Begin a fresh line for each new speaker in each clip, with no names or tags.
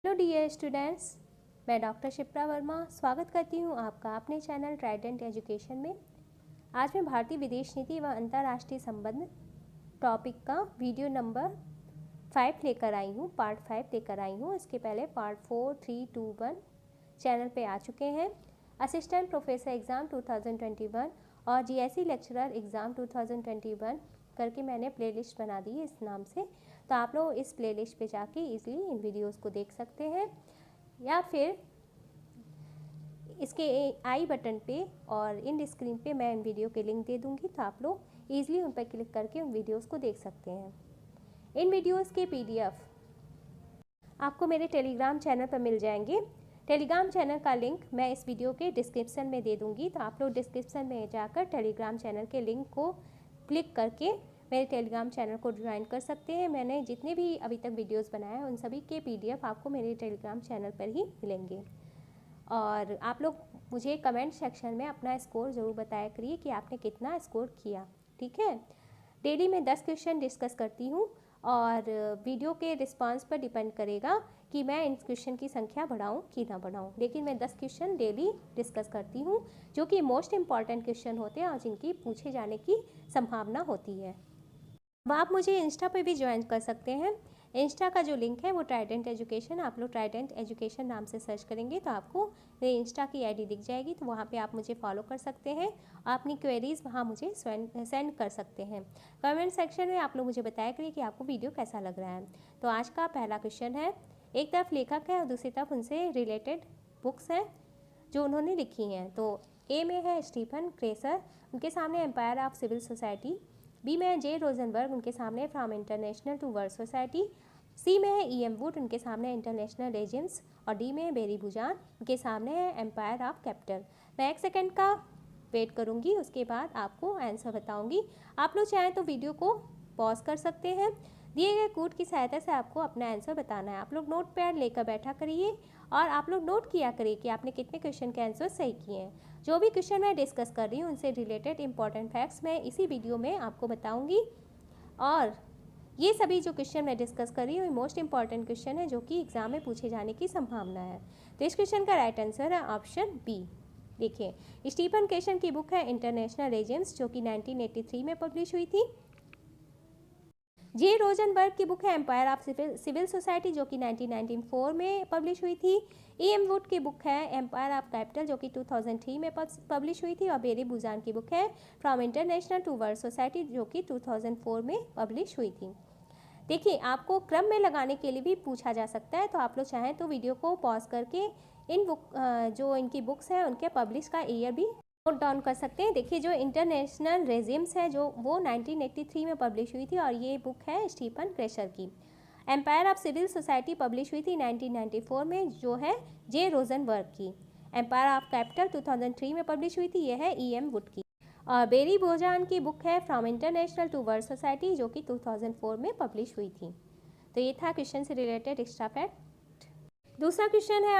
Hello dear students, मैं doctor Shipra Verma स्वागत करती हूँ आपका अपने चैनल ट्राइडेंट एजुकेशन में। आज मैं भारतीय विदेश नीति व अंतर्राष्ट्रीय संबंध टॉपिक का वीडियो नंबर 5 लेकर आई हूँ, पार्ट 5 लेकर आई हूँ। इसके पहले पार्ट 4, 3, 2, 1 चैनल पे आ चुके हैं। असिस्टेंट प्रोफेसर एग्ज़ाम 2021 और जीएसई लेक्चरर एग्ज़ाम 2021 करके मैंने प्लेलिस्ट बना दी है इस नाम से, तो आप लोग इस प्लेलिस्ट पे जाके इजीली इन वीडियोस को देख सकते हैं, या फिर इसके आई बटन पे और इन स्क्रीन पे मैं इन वीडियो के लिंक दे दूंगी, तो आप लोग इजीली उन पर क्लिक करके उन वीडियोस को देख सकते हैं। इन वीडियोस के पीडीएफ आपको मेरे टेलीग्राम चैनल पर मिल जाएंगे। टेलीग्राम चैनल का लिंक मैं इस वीडियो के डिस्क्रिप्शन में दे दूंगी, तो आप लोग डिस्क्रिप्शन में जाकर टेलीग्राम चैनल के लिंक को क्लिक करके मेरे टेलीग्राम चैनल को ज्वाइन कर सकते हैं। मैंने जितने भी अभी तक वीडियोस बनाए हैं उन सभी के पीडीएफ आपको मेरे टेलीग्राम चैनल पर ही मिलेंगे। और आप लोग मुझे कमेंट सेक्शन में अपना स्कोर ज़रूर बताया करिए कि आपने कितना स्कोर किया, ठीक है। डेली मैं 10 क्वेश्चन डिस्कस करती हूँ और वीडियो के रिस्पांस पर डिपेंड करेगा कि मैं इन क्वेश्चन की संख्या बढ़ाऊँ कि ना बढ़ाऊँ, लेकिन मैं 10 क्वेश्चन डेली डिस्कस करती हूँ जो कि मोस्ट इम्पॉर्टेंट क्वेश्चन होते हैं और जिनकी पूछे जाने की संभावना होती है। अब आप मुझे इंस्टा पे भी ज्वाइन कर सकते हैं। इंस्टा का जो लिंक है वो ट्राइडेंट एजुकेशन, आप लोग ट्राइडेंट एजुकेशन नाम से सर्च करेंगे तो आपको मेरी इंस्टा की आईडी दिख जाएगी, तो वहाँ पे आप मुझे फॉलो कर सकते हैं। अपनी क्वेरीज़ वहाँ मुझे सेंड कर सकते हैं। कमेंट सेक्शन में आप लोग मुझे बताया करिए कि आपको वीडियो कैसा लग रहा है। तो आज का पहला क्वेश्चन है, एक तरफ लेखक है और दूसरी तरफ उनसे रिलेटेड बुक्स हैं जो उन्होंने लिखी हैं। तो ए में है स्टीफन क्रेसर, उनके सामने empire of civil society. B में है जे रोजनबर्ग, उनके सामने from international to world society. C में है ई एम वुड, उनके सामने इंटरनेशनल रेजिम्स। और डी में है बेरी बुजान, उनके सामने है एम्पायर ऑफ कैपिटल। मैं 1 सेकेंड का वेट करूंगी, उसके बाद आपको आंसर बताऊंगी। आप लोग चाहें तो वीडियो को पॉज कर सकते हैं। दिए गए कोड की सहायता से आपको अपना आंसर बताना है। आप लोग नोट पैड लेकर बैठा करिए और आप लोग नोट किया करिए कि आपने कितने क्वेश्चन के आंसर सही किए हैं। जो भी क्वेश्चन मैं डिस्कस कर रही हूँ उनसे रिलेटेड इंपॉर्टेंट फैक्ट्स मैं इसी वीडियो में आपको बताऊंगी, और ये सभी जो क्वेश्चन मैं डिस्कस कर रही हूँ मोस्ट इंपॉर्टेंट क्वेश्चन है जो कि एग्जाम में पूछे जाने की संभावना है। तो इस क्वेश्चन का राइट आंसर है ऑप्शन बी। देखिए, स्टीफन क्रेसर की बुक है इंटरनेशनल रेजिम्स जो कि 1983 में पब्लिश हुई थी। जे रोजनबर्ग की बुक है एम्पायर ऑफ सिविल सोसाइटी जो कि 1994 में पब्लिश हुई थी। ई एम वुड की बुक है एम्पायर ऑफ कैपिटल जो कि 2003 में पब्लिश हुई थी। और बेरी बुजान की बुक है from international to world society जो कि 2004 में पब्लिश हुई थी। देखिए, आपको क्रम में लगाने के लिए भी पूछा जा सकता है, तो आप लोग चाहें तो वीडियो को पॉज करके इन बुक जो इनकी बुक्स हैं उनके पब्लिश का ईयर भी नोट डाउन कर सकते हैं। देखिए, जो इंटरनेशनल रेजिम्स है जो वो 1983 में पब्लिश हुई थी और ये बुक है स्टीफन क्रेसर की। Empire of civil society publish हुई थी 1994 में, जो है जे रोजनबर्ग की। एम्पायर ऑफ कैपिटल 2003 में पब्लिश हुई थी, यह है ई एम वुड की। और बेरी बोजान की बुक है from international to world society जो कि 2004 में पब्लिश हुई थी। तो ये था क्वेश्चन से रिलेटेड एक्स्ट्रा फैक्ट। दूसरा क्वेश्चन है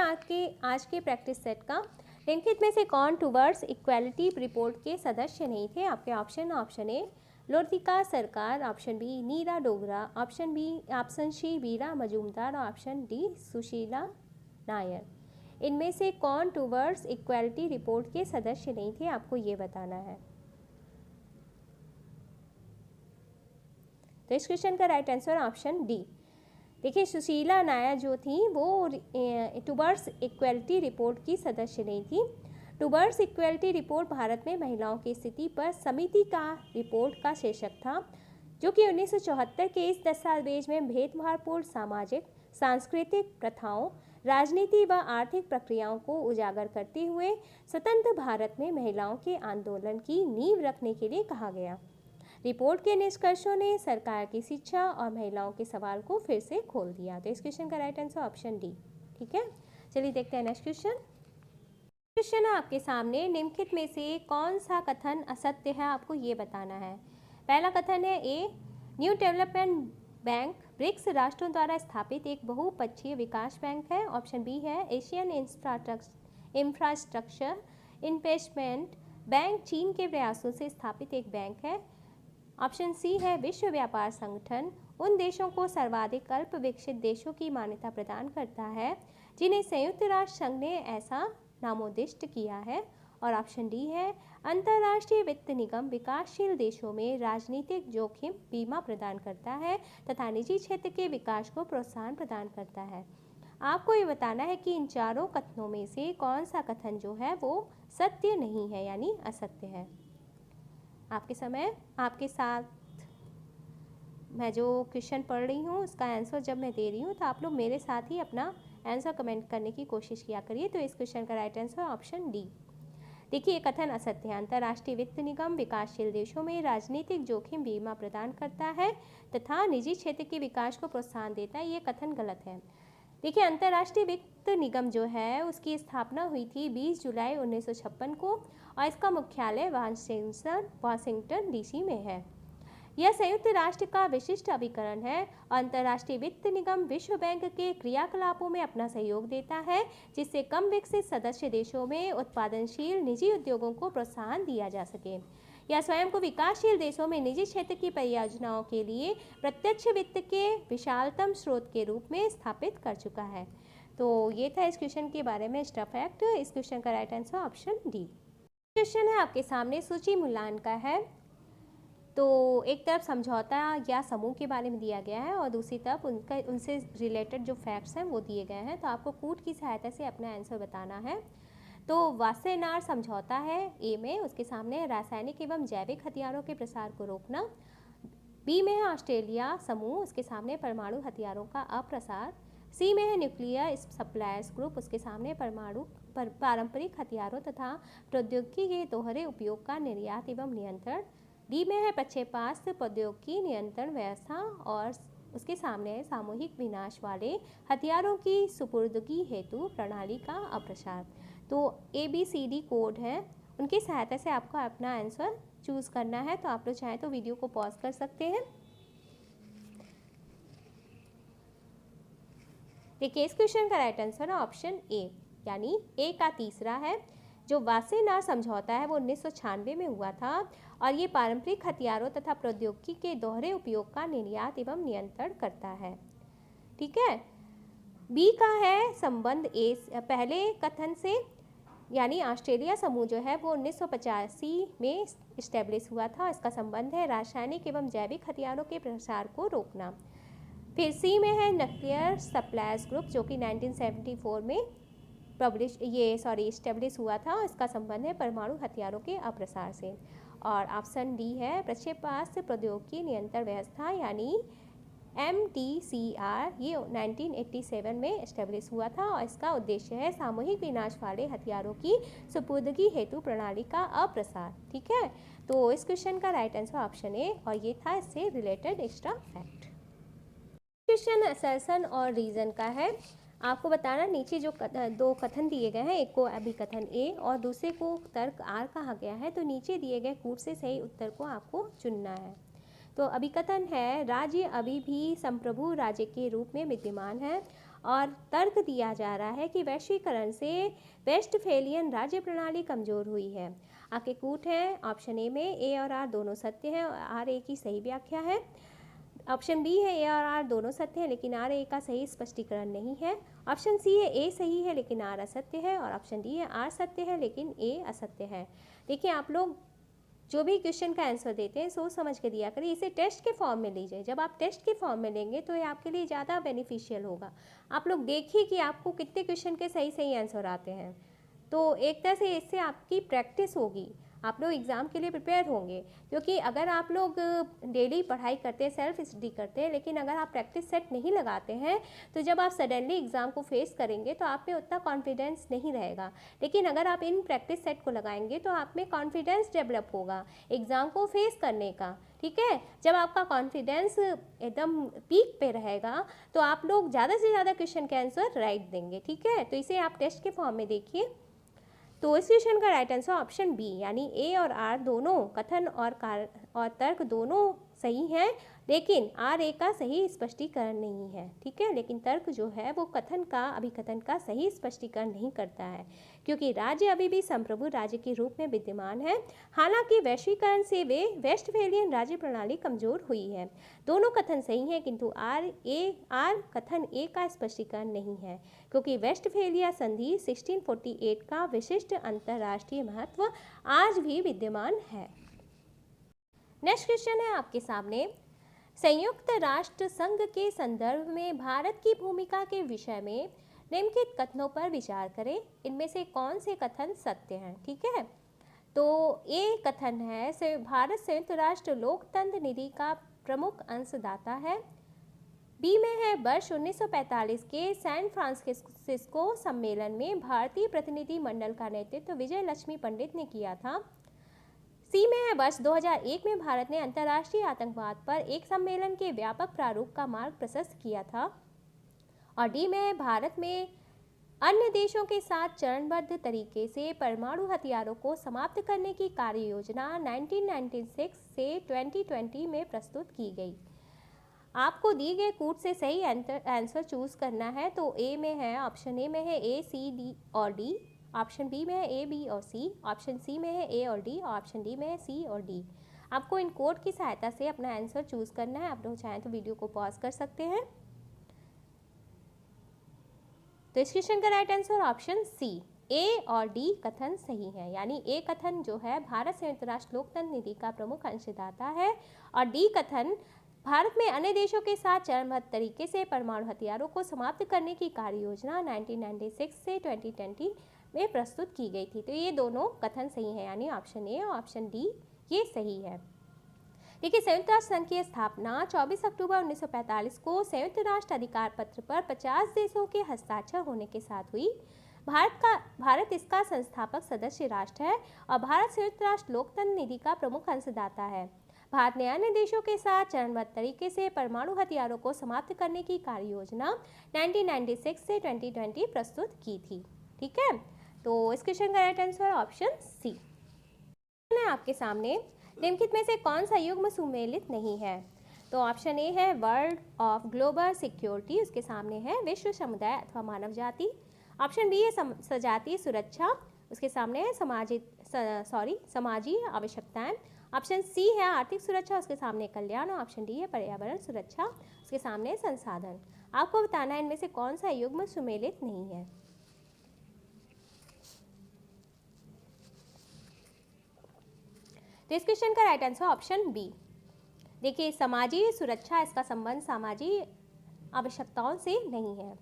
आज के प्रैक्टिस सेट का, निम्नलिखित में से कौन टूवर्ड्स इक्वालिटी रिपोर्ट के सदस्य नहीं थे? आपके ऑप्शन ए लोधिका सरकार, ऑप्शन बी नीरा डोगरा, ऑप्शन सी बीरा मजूमदार और ऑप्शन डी सुशीला नायर। इनमें से कौन टूवर्ड्स इक्वालिटी रिपोर्ट के सदस्य नहीं थे, आपको ये बताना है। तो इस क्वेश्चन का राइट आंसर ऑप्शन डी। देखिए, सुशीला नायर जो थी वो टूवर्ड्स इक्वालिटी रिपोर्ट की सदस्य नहीं थी। टूवर्ड्स इक्वालिटी रिपोर्ट भारत में महिलाओं की स्थिति पर समिति का रिपोर्ट का शीर्षक था, जो कि 1974 के इस दस्तावेज में भेदभावपूर्ण सामाजिक सांस्कृतिक प्रथाओं, राजनीति व आर्थिक प्रक्रियाओं को उजागर करते हुए स्वतंत्र भारत में महिलाओं के आंदोलन की नींव रखने के लिए कहा गया। रिपोर्ट के निष्कर्षों ने सरकार की शिक्षा और महिलाओं के सवाल को फिर से खोल दिया। तो इस क्वेश्चन का राइट आंसर ऑप्शन डी, ठीक है। चलिए देखते हैं नेक्स्ट क्वेश्चन। क्वेश्चन है आपके सामने, निम्नलिखित में से कौन सा कथन असत्य है, आपको ये बताना है। पहला कथन है ए, न्यू डेवलपमेंट बैंक ब्रिक्स राष्ट्रों द्वारा स्थापित एक बहुपक्षीय विकास बैंक है। ऑप्शन बी है एशियन इंफ्रास्ट्रक्चर इन्वेस्टमेंट बैंक चीन के प्रयासों से स्थापित एक बैंक है। ऑप्शन सी है विश्व व्यापार संगठन उन देशों को सर्वाधिक अल्प विकसित देशों की मान्यता प्रदान करता है जिन्हें संयुक्त राष्ट्र संघ ने ऐसा नामोदिष्ट किया है। और ऑप्शन डी है अंतर्राष्ट्रीय वित्त निगम विकासशील देशों में राजनीतिक जोखिम बीमा प्रदान करता है तथा निजी क्षेत्र के विकास को प्रोत्साहन प्रदान करता है। आपको ये बताना है कि इन चारों कथनों में से कौन सा कथन जो है वो सत्य नहीं है यानी असत्य है। आपके साथ मैं जो क्वेश्चन पढ़ रही हूँ उसका आंसर जब मैं दे रही हूँ तो आप लोग मेरे साथ ही अपना आंसर कमेंट करने की कोशिश किया करिए। तो इस क्वेश्चन का राइट आंसर ऑप्शन डी। देखिए, कथन असत्य है। अंतर्राष्ट्रीय वित्त निगम विकासशील देशों में राजनीतिक जोखिम बीमा प्रदान करता है तथा निजी क्षेत्र के विकास को प्रोत्साहन देता है, ये कथन गलत है। देखिए, अंतर्राष्ट्रीय वित्त निगम जो है उसकी स्थापना हुई थी 20 जुलाई 1956 को और इसका मुख्यालय वाशिंगटन डीसी में है। यह संयुक्त राष्ट्र का विशिष्ट अभिकरण है। अंतर्राष्ट्रीय वित्त निगम विश्व बैंक के क्रियाकलापों में अपना सहयोग देता है जिससे कम विकसित सदस्य देशों में उत्पादनशील निजी उद्योगों को प्रोत्साहन दिया जा सके। यह स्वयं को विकासशील देशों में निजी क्षेत्र की परियोजनाओं के लिए प्रत्यक्ष वित्त के विशालतम स्रोत के रूप में स्थापित कर चुका है। तो ये था इस क्वेश्चन के बारे में एक्स्ट्रा फैक्ट। इस क्वेश्चन का right answer option D. Question है आपके सामने सूची मूल्यांकन का है। तो एक तरफ समझौता या समूह के बारे में दिया गया है और दूसरी तरफ उनसे रिलेटेड जो फैक्ट्स हैं वो दिए गए हैं। तो आपको कूट की सहायता से अपना आंसर बताना है। तो वासेनार समझौता है ए में, उसके सामने रासायनिक एवं जैविक हथियारों के प्रसार को रोकना। बी में है ऑस्ट्रेलिया समूह, उसके सामने परमाणु हथियारों का अप्रसार। सी में है न्यूक्लियर सप्लायर्स ग्रुप, उसके सामने पारंपरिक हथियारों तथा प्रौद्योगिकी के दोहरे उपयोग का निर्यात एवं नियंत्रण। डी में है प्रक्षेपास्त्र प्रौद्योगिकी नियंत्रण व्यवस्था और उसके सामने है सामूहिक विनाश वाले हथियारों की सुपुर्दगी हेतु प्रणाली का अप्रसार। तो ABCD कोड है, उनकी सहायता से आपको अपना आंसर चूज करना है। तो आप लोग चाहें तो वीडियो को पॉज कर सकते हैं। देखिए, इस क्वेश्चन का राइट आंसर है ऑप्शन ए, यानी ए का तीसरा है। जो वासेनार समझौता है वो 1996 में हुआ था और ये पारंपरिक हथियारों तथा प्रौद्योगिकी के दोहरे उपयोग का निर्यात एवं नियंत्रण करता है। ठीक है। बी का है संबंध ए पहले कथन से, यानी ऑस्ट्रेलिया समूह जो है वो 1985 में इस्टेब्लिश हुआ था। इसका संबंध है रासायनिक एवं जैविक हथियारों के प्रसार को रोकना। फिर सी में है न्यूक्लियर सप्लायर्स ग्रुप जो कि 1974 में इस्टेब्लिश हुआ था। इसका संबंध है परमाणु हथियारों के अप्रसार से। और ऑप्शन डी है प्रक्षेपास्त्र प्रौद्योगिकी नियंत्रण व्यवस्था यानी MTCR, ये 1987 में इस्टेब्लिश हुआ था और इसका उद्देश्य है सामूहिक विनाश वाले हथियारों की सुपुर्दगी हेतु प्रणाली का अप्रसार। ठीक है। तो इस क्वेश्चन का राइट आंसर ऑप्शन ए और ये था इससे related extra fact. Question assertion और रीजन का है। आपको बताना नीचे जो दो कथन दिए गए हैं, एक को अभिकथन ए और दूसरे को तर्क आर कहा गया है। तो नीचे दिए गए कूट से सही उत्तर को आपको चुनना है। तो अभिकथन है राज्य अभी भी संप्रभु राज्य के रूप में विद्यमान है और तर्क दिया जा रहा है कि वैश्वीकरण से वेस्टफेलियन राज्य प्रणाली कमजोर हुई है। आगे कूट है ऑप्शन ए में ए और आर दोनों सत्य हैं और आर ए की सही व्याख्या है। ऑप्शन बी है ए और आर दोनों सत्य है लेकिन आर ए का सही स्पष्टीकरण नहीं है। ऑप्शन सी है ए सही है लेकिन आर असत्य है और ऑप्शन डी है आर सत्य है लेकिन ए असत्य है। देखिए, आप लोग जो भी क्वेश्चन का आंसर देते हैं सोच समझ के दिया करिए। इसे टेस्ट के फॉर्म में लीजिए। जब आप टेस्ट के फॉर्म में लेंगे तो ये आपके लिए ज़्यादा बेनिफिशियल होगा। आप लोग देखिए कि आपको कितने क्वेश्चन के सही सही आंसर आते हैं। तो एक तरह से इससे आपकी प्रैक्टिस होगी, आप लोग एग्ज़ाम के लिए प्रिपेयर होंगे। क्योंकि अगर आप लोग डेली पढ़ाई करते हैं, सेल्फ स्टडी करते हैं, लेकिन अगर आप प्रैक्टिस सेट नहीं लगाते हैं तो जब आप सडनली एग्ज़ाम को फेस करेंगे तो आप में उतना कॉन्फिडेंस नहीं रहेगा। लेकिन अगर आप इन प्रैक्टिस सेट को लगाएंगे तो आप में कॉन्फिडेंस डेवलप होगा एग्ज़ाम को फेस करने का। ठीक है। जब आपका कॉन्फिडेंस एकदम पीक पे रहेगा तो आप लोग ज़्यादा से ज़्यादा क्वेश्चन के आंसर राइट देंगे। ठीक है। तो इसे आप टेस्ट के फॉर्म में देखिए। तो इस क्वेश्चन का राइट आंसर ऑप्शन बी, यानी ए और आर दोनों कथन और तर्क दोनों सही हैं लेकिन आर ए का सही स्पष्टीकरण नहीं है। ठीक है, लेकिन तर्क जो है वो कथन का अभिकथन का सही स्पष्टीकरण नहीं करता है, क्योंकि राज्य अभी भी संप्रभु राज्य के रूप में विद्यमान है। हालांकि वैश्वीकरण से वे वेस्टफेलियन राज्य प्रणाली कमजोर हुई है। दोनों कथन सही हैं, किंतु आर कथन ए का स्पष्टीकरण नहीं है, क्योंकि वेस्टफेलिया संधि 1648 का विशिष्ट अंतर्राष्ट्रीय महत्व आज भी विद्यमान है। नेक्स्ट क्वेश्चन है आपके सामने, संयुक्त राष्ट्र संघ के संदर्भ में भारत की भूमिका के विषय में निम्नलिखित कथनों पर विचार करें। इनमें से कौन से कथन सत्य हैं? ठीक है, तो ये कथन है भारत संयुक्त राष्ट्र लोकतंत्र निधि का प्रमुख अंशदाता है। बी में है वर्ष 1945 के सैन फ्रांसिस्को सम्मेलन में भारतीय प्रतिनिधि मंडल का नेतृत्व विजय लक्ष्मी पंडित ने किया था। सी में है वर्ष 2001 में भारत ने अंतर्राष्ट्रीय आतंकवाद पर एक सम्मेलन के व्यापक प्रारूप का मार्ग प्रशस्त किया था। और डी में है भारत में अन्य देशों के साथ चरणबद्ध तरीके से परमाणु हथियारों को समाप्त करने की कार्य योजना 1996 से 2020 में प्रस्तुत की गई। आपको दी गए कूट से सही आंसर चूज करना है। तो ए में है, ऑप्शन ए में है ए, सी, डी और डी। ऑप्शन बी में है ए, बी और सी। ऑप्शन सी में है ए और डी। ऑप्शन डी में है सी और डी। आपको इन कोड की सहायता से अपना आंसर चूज करना है। आप लोग चाहें तो वीडियो को पॉज कर सकते हैं। तो इस क्वेश्चन का राइट आंसर ऑप्शन सी, ए और डी कथन सही है। यानी ए कथन जो है भारत संयुक्त राष्ट्र लोकतंत्र निधि का प्रमुख अंशदाता है, और डी कथन भारत में अन्य देशों के साथ चरणबद्ध तरीके से परमाणु हथियारों को समाप्त करने की कार्य योजना 1996 से 2020 में प्रस्तुत की गई थी। तो ये दोनों कथन सही है, यानी ऑप्शन ए और ऑप्शन डी ये सही है। देखिए, संयुक्त राष्ट्र संघ की स्थापना 24 अक्टूबर 1945 को संयुक्त राष्ट्र अधिकार पत्र पर 50 देशों के हस्ताक्षर होने के साथ हुई। भारत इसका संस्थापक सदस्य राष्ट्र है और भारत संयुक्त राष्ट्र लोकतंत्र निधि का प्रमुख अंशदाता है। भारत ने अन्य देशों के साथ चरणबद्ध तरीके से परमाणु हथियारों को समाप्त करने की कार्य योजना 1996 से 2020 प्रस्तुत की थी। ठीक है, तो इस क्वेश्चन का राइट आंसर ऑप्शन सी है आपके सामने। निम्नलिखित में से कौन सा युग्म सुमेलित नहीं है? तो ऑप्शन ए है वर्ल्ड ऑफ ग्लोबल सिक्योरिटी, उसके सामने है विश्व समुदाय अथवा मानव जाति। ऑप्शन बी है सजातीय सुरक्षा, उसके सामने है समाजीय आवश्यकताएं। ऑप्शन सी है आर्थिक सुरक्षा, उसके सामने कल्याण। और ऑप्शन डी है पर्यावरण सुरक्षा, उसके सामने संसाधन। आपको बताना है इनमें से कौन सा युग्म सुमेलित नहीं है। तो इस क्वेश्चन का राइट आंसर ऑप्शन बी। देखिए, समाजीय सुरक्षा, इसका संबंध सामाजिक आवश्यकताओं से नहीं है।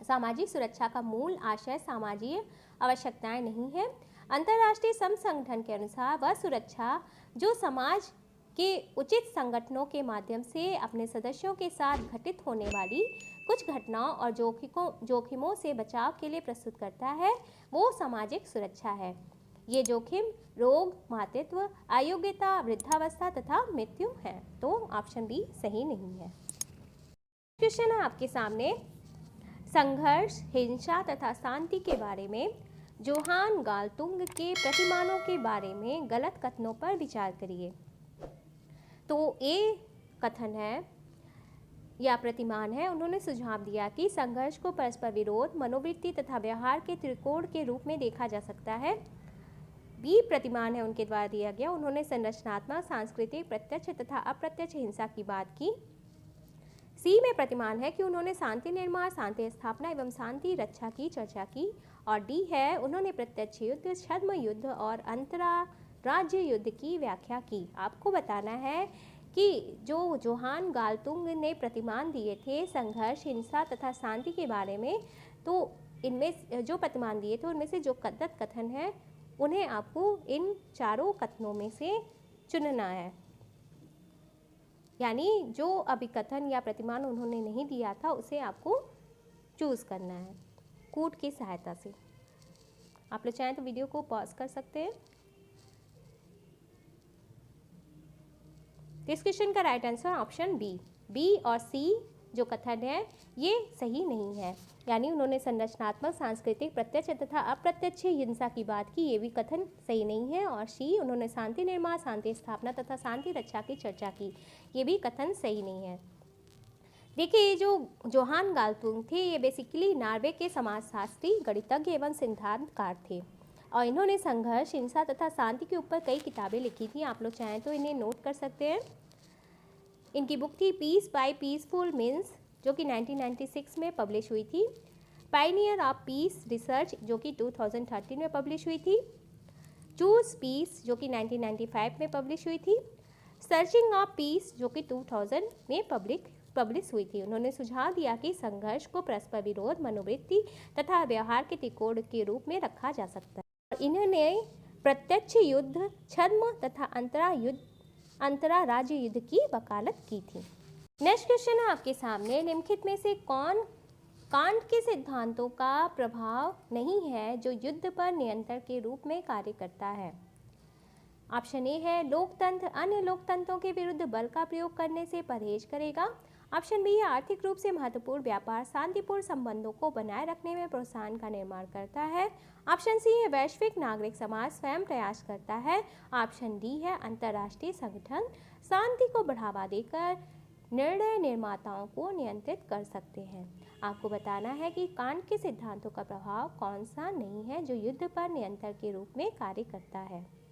सामाजिक सुरक्षा का मूल आशय सामाजिक आवश्यकताएं नहीं है। अंतर्राष्ट्रीय श्रम संगठन के अनुसार वह सुरक्षा जो समाज के उचित संगठनों के माध्यम से अपने सदस्यों के साथ घटित होने वाली कुछ घटनाओं और जोखिमों से बचाव के लिए प्रस्तुत करता है, वो सामाजिक सुरक्षा है। ये जोखिम रोग, मातृत्व, अयोग्यता, वृद्धावस्था तथा मृत्यु है। तो ऑप्शन बी सही नहीं है। क्वेश्चन है आपके सामने, संघर्ष, हिंसा तथा शांति के बारे में जोहान गाल्तुंग के प्रतिमानों के बारे में गलत कथनों पर विचार करिए। तो ए कथन है या प्रतिमान है, उन्होंने सुझाव दिया कि संघर्ष को परस्पर विरोध, मनोवृत्ति तथा व्यवहार के त्रिकोण के रूप में देखा जा सकता है। बी प्रतिमान है उनके द्वारा दिया गया, उन्होंने संरचनात्मक, सांस्कृतिक, प्रत्यक्ष तथा अप्रत्यक्ष हिंसा की बात की। सी में प्रतिमान है कि उन्होंने शांति निर्माण, शांति स्थापना एवं शांति रक्षा की चर्चा की। और डी है, उन्होंने प्रत्यक्ष युद्ध, छद्म युद्ध और अंतर्राज्य युद्ध की व्याख्या की। आपको बताना है कि जो जोहान गाल्तुंग ने प्रतिमान दिए थे संघर्ष, हिंसा तथा शांति के बारे में, तो इनमें जो प्रतिमान दिए थे उनमें से जो गलत कथन है उन्हें आपको इन चारों कथनों में से चुनना है। यानी जो अभिकथन या प्रतिमान उन्होंने नहीं दिया था उसे आपको चूज करना है कूट की सहायता से। आप लोग चाहें तो वीडियो को पॉज कर सकते हैं। इस क्वेश्चन का right answer option B. B और सी जो कथन है ये सही नहीं है। यानी उन्होंने संरचनात्मक, सांस्कृतिक, प्रत्यक्ष तथा अप्रत्यक्ष हिंसा की बात की, ये भी कथन सही नहीं है। और सी, उन्होंने शांति निर्माण, शांति स्थापना तथा शांति रक्षा की चर्चा की, ये भी कथन सही नहीं है। देखिए, ये जो जोहान गाल्टुंग थे, ये बेसिकली नॉर्वे के समाजशास्त्री, गणितज्ञ एवं सिद्धांतकार थे और इन्होंने संघर्ष, हिंसा तथा शांति के ऊपर कई किताबें लिखी थी। आप लोग चाहें तो इन्हें नोट कर सकते हैं। इनकी बुक थी पीस बाय पीसफुल मीन्स, जो कि 1996 में पब्लिश हुई थी। पायनियर ऑफ पीस रिसर्च, जो कि 2013 में पब्लिश हुई थी। चूज पीस, जो कि 1995 में पब्लिश हुई थी। सर्चिंग ऑफ पीस, जो कि 2000 में पब्लिश हुई थी। उन्होंने सुझाव दिया कि संघर्ष को परस्पर विरोध, मनोवृत्ति तथा व्यवहार के त्रिकोण के रूप में रखा जा सकता है। इन्होंने प्रत्यक्ष युद्ध, छद्म तथा अंतर्राज्य युद्ध की वकालत की थी। नेक्स्ट क्वेश्चन है आपके सामने, निम्नलिखित में से कौन कांट के सिद्धांतों का प्रभाव नहीं है जो युद्ध पर नियंत्रण के रूप में कार्य करता है? ऑप्शन ए है लोकतंत्र अन्य लोकतंत्रों के विरुद्ध बल का प्रयोग करने से परहेज करेगा। ऑप्शन बी है आर्थिक रूप से महत्वपूर्ण व्यापार शांतिपूर्ण संबंधों को बनाए रखने में प्रोत्साहन का निर्माण करता है। ऑप्शन सी है वैश्विक नागरिक समाज स्वयं प्रयास करता है। ऑप्शन डी है अंतर्राष्ट्रीय संगठन शांति को बढ़ावा देकर निर्णय निर्माताओं को नियंत्रित कर सकते हैं। आपको बताना है कि कांट के सिद्धांतों का प्रभाव कौन सा नहीं है जो युद्ध पर नियंत्रण के रूप में कार्य करता है।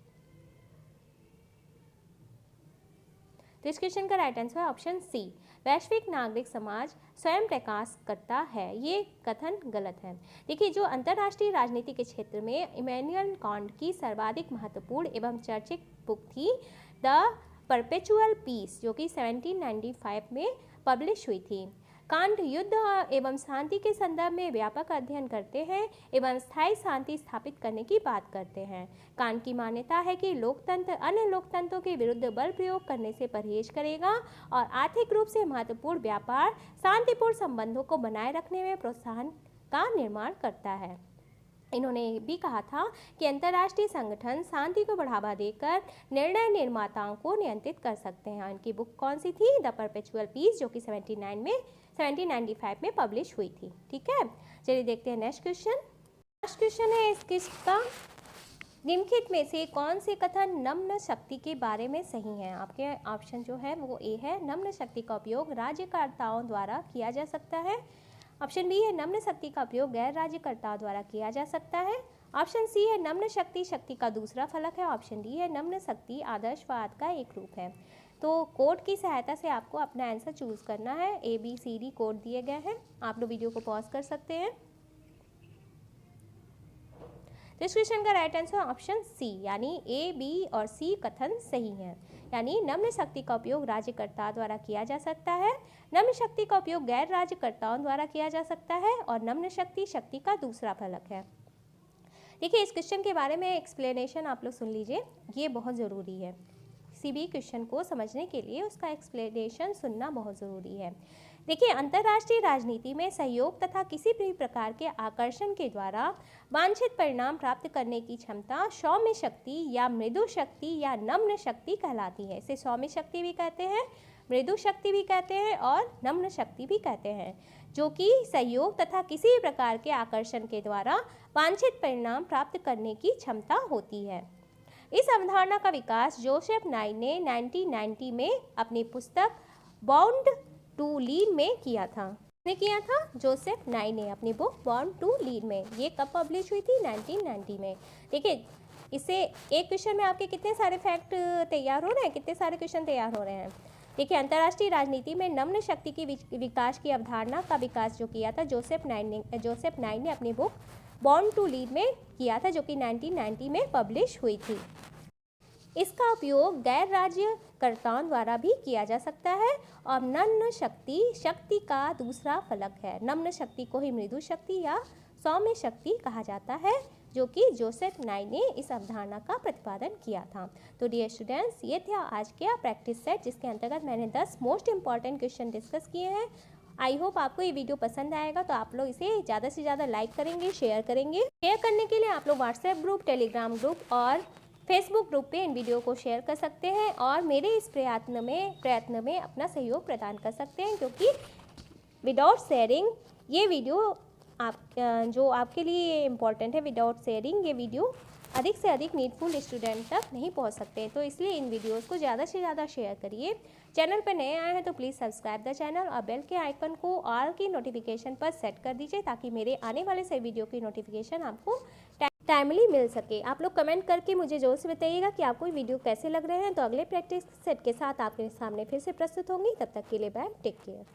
तो इस क्वेश्चन का राइट आंसर है ऑप्शन सी, वैश्विक नागरिक समाज स्वयं प्रकाश करता है। ये कथन गलत है। देखिए, जो अंतर्राष्ट्रीय राजनीति के क्षेत्र में इमैनुअल कांट की सर्वाधिक महत्वपूर्ण एवं चर्चित बुक थी द परपेचुअल पीस, जो कि 1795 में पब्लिश हुई थी। कांट युद्ध एवं शांति के संदर्भ में व्यापक अध्ययन करते हैं एवं स्थायी शांति स्थापित करने की बात करते हैं। कांट की मान्यता है कि लोकतंत्र अन्य लोकतंत्रों के विरुद्ध बल प्रयोग करने से परहेज करेगा और आर्थिक रूप से महत्वपूर्ण व्यापार शांतिपूर्ण संबंधों को बनाए रखने में प्रोत्साहन का निर्माण करता है। इन्होंने भी कहा था कि अंतर्राष्ट्रीय संगठन शांति को बढ़ावा देकर निर्णय निर्माताओं को नियंत्रित कर सकते हैं। इनकी बुक कौन सी थी? द परपेचुअल पीस, जो कि 1795 में पब्लिश हुई थी। ठीक है, चलिए देखते हैं नेक्स्ट क्वेश्चन। नेक्स्ट क्वेश्चन है इस किसका, निम्नलिखित में से कौन से कथन नम्न शक्ति के बारे में सही है? आपके ऑप्शन जो है वो ए है, नम्न शक्ति का उपयोग राज्यकर्ताओं द्वारा किया जा सकता है। ऑप्शन बी है नम्न शक्ति का उपयोग गैर राज्यकर्ताओं द्वारा किया जा सकता है। ऑप्शन सी है नम्न शक्ति शक्ति का दूसरा फलक है। ऑप्शन डी है नम्न शक्ति आदर्शवाद का एक रूप है। तो कोड की सहायता से आपको अपना आंसर चूज करना है। ABCD कोड दिए गए हैं, आप लोग वीडियो को पॉज कर सकते हैं। तो इस क्वेश्चन का राइट आंसर ऑप्शन सी, यानी A, B और C कथन सही है। यानी नम्न शक्ति का उपयोग राज्यकर्ताओं द्वारा किया जा सकता है, नम्न शक्ति का उपयोग गैर राज्यकर्ताओं द्वारा किया जा सकता है और नम्न शक्ति शक्ति का दूसरा फलक है। देखिए, इस क्वेश्चन के बारे में एक्सप्लेनेशन आप लोग सुन लीजिए, ये बहुत ज़रूरी है। किसी भी क्वेश्चन को समझने के लिए उसका एक्सप्लेनेशन सुनना बहुत ज़रूरी है। देखिए, अंतर्राष्ट्रीय राजनीति में सहयोग तथा किसी भी प्रकार के आकर्षण के द्वारा वांछित परिणाम प्राप्त करने की क्षमता सौम्य शक्ति या मृदु शक्ति या नम्न शक्ति कहलाती है। इसे सौम्य शक्ति भी कहते हैं, मृदु शक्ति भी कहते हैं और नम्न शक्ति भी कहते हैं, जो कि सहयोग तथा किसी भी प्रकार के आकर्षण के द्वारा वांछित परिणाम प्राप्त करने की क्षमता होती है। इस अवधारणा का विकास जोसेफ नाई ने 1990 में अपनी पुस्तक बाउंड टू लीड में किया था। किसने किया था? जोसेफ नाई ने अपनी बुक बाउंड टू लीड में। ये कब पब्लिश हुई थी? 1990 में। देखिए, इससे एक क्वेश्चन में आपके कितने सारे फैक्ट तैयार हो रहे हैं, कितने सारे क्वेश्चन तैयार हो रहे हैं। देखिए, अंतर्राष्ट्रीय राजनीति में नम्न शक्ति की विकास की अवधारणा का विकास जो किया था जोसेफ नाई ने अपनी बुक बाउंड टू लीड में किया था, जो कि 1990 में पब्लिश हुई थी। इसका उपयोग गैर राज्यकर्ताओं द्वारा भी किया जा सकता है और नम्न शक्ति शक्ति का दूसरा फलक है। नम्न शक्ति को ही मृदु शक्ति या सौम्य शक्ति कहा जाता है, जो कि जोसेफ नाई ने इस अवधारणा का प्रतिपादन किया था। तो डियर स्टूडेंट्स, ये था आज के प्रैक्टिस सेट, जिसके अंतर्गत मैंने 10 मोस्ट इंपॉर्टेंट क्वेश्चन डिस्कस किए हैं। आई होप आपको ये वीडियो पसंद आएगा, तो आप लोग इसे ज़्यादा से ज़्यादा लाइक करेंगे, शेयर करेंगे। शेयर करने के लिए आप लोग व्हाट्सएप ग्रुप, टेलीग्राम ग्रुप और फेसबुक ग्रुप पे इन वीडियो को शेयर कर सकते हैं और मेरे इस प्रयत्न में अपना सहयोग प्रदान कर सकते हैं, क्योंकि विदाउट शेयरिंग ये वीडियो जो आपके लिए इम्पॉर्टेंट है, विदाउट शेयरिंग ये वीडियो अधिक से अधिक नीडफुल स्टूडेंट तक नहीं पहुंच सकते। तो इसलिए इन वीडियोस को ज़्यादा से ज़्यादा शेयर करिए। चैनल पर नए आए हैं तो प्लीज़ सब्सक्राइब द चैनल और बेल के आइकन को ऑल की नोटिफिकेशन पर सेट कर दीजिए ताकि मेरे आने वाले सभी वीडियो की नोटिफिकेशन आपको टाइमली मिल सके। आप लोग कमेंट करके मुझे ज़रूर से बताइएगा कि आपको वीडियो कैसे लग रहे हैं। तो अगले प्रैक्टिस सेट के साथ आपके सामने फिर से प्रस्तुत होंगी। तब तक के लिए बाय, टेक केयर।